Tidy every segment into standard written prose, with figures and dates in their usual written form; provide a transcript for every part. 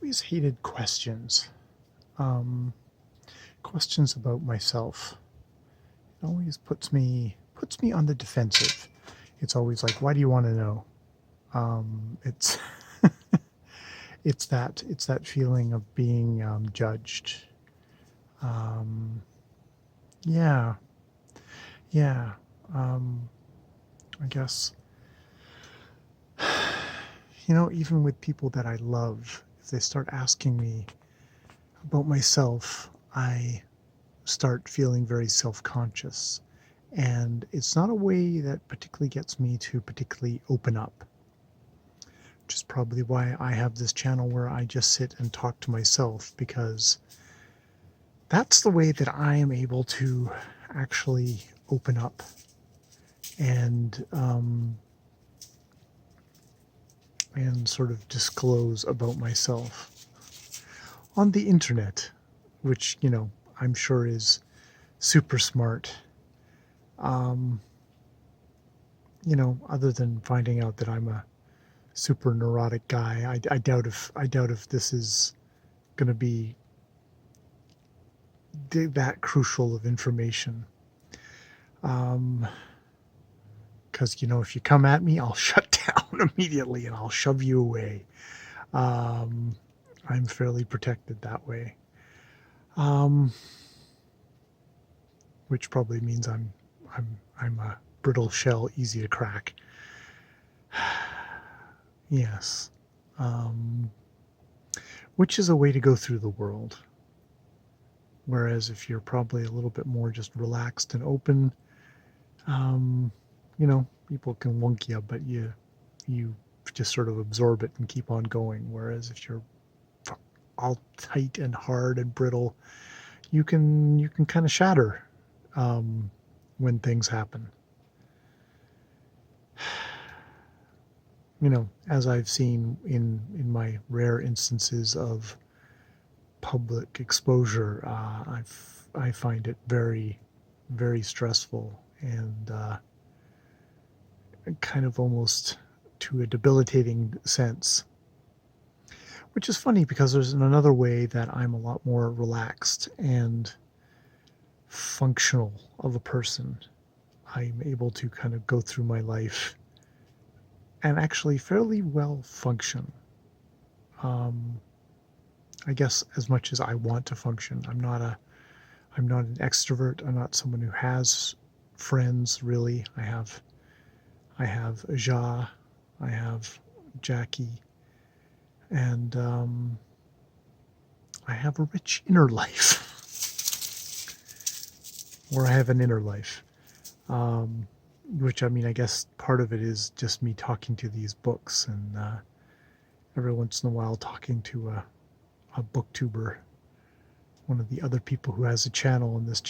always hated questions. Um, Questions about myself. It always puts me on the defensive. It's always like, why do you want to know? It's it's that feeling of being judged. Um, yeah, yeah. Um, I guess even with people that I love, if they start asking me about myself, I start feeling very self-conscious. And it's not a way that particularly gets me to particularly open up, which is probably why I have this channel where I just sit and talk to myself, because that's the way that I am able to actually open up and sort of disclose about myself on the internet, which, I'm sure is super smart. Other than finding out that I'm a super neurotic guy, I doubt if this is going to be that crucial of information. Because if you come at me, I'll shut down immediately and I'll shove you away. I'm fairly protected that way, which probably means I'm a brittle shell, easy to crack. Yes, which is a way to go through the world. Whereas if you're probably a little bit more just relaxed and open, people can wonk you, but you just sort of absorb it and keep on going. Whereas if you're all tight and hard and brittle, you can kind of shatter when things happen. As I've seen in my rare instances of public exposure, I find it very, very stressful and kind of almost to a debilitating sense. Which is funny, because there's another way that I'm a lot more relaxed and functional of a person. I'm able to kind of go through my life and actually fairly well function. I guess as much as I want to function. I'm not an extrovert. I'm not someone who has friends, really. I have Ja, I have Jackie, and I have a rich inner life. Or I have an inner life. Which, I guess part of it is just me talking to these books, and every once in a while talking to a booktuber, one of the other people who has a channel on this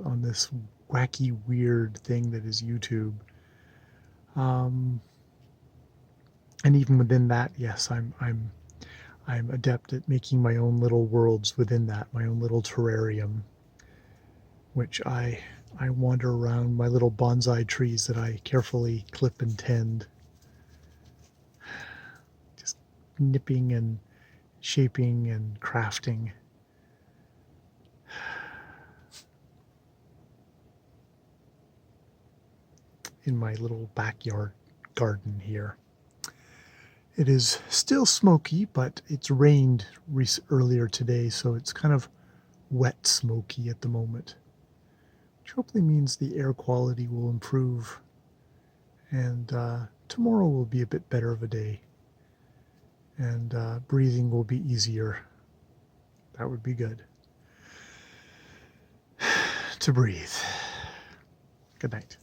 on this wacky weird thing that is YouTube. And even within that, yes, I'm adept at making my own little worlds within that, my own little terrarium, which I wander around my little bonsai trees that I carefully clip and tend, just nipping and shaping and crafting. In my little backyard garden here. It is still smoky, but it's rained earlier today, so it's kind of wet smoky at the moment, which hopefully means the air quality will improve, and tomorrow will be a bit better of a day, and breathing will be easier. That would be good to breathe. Good night.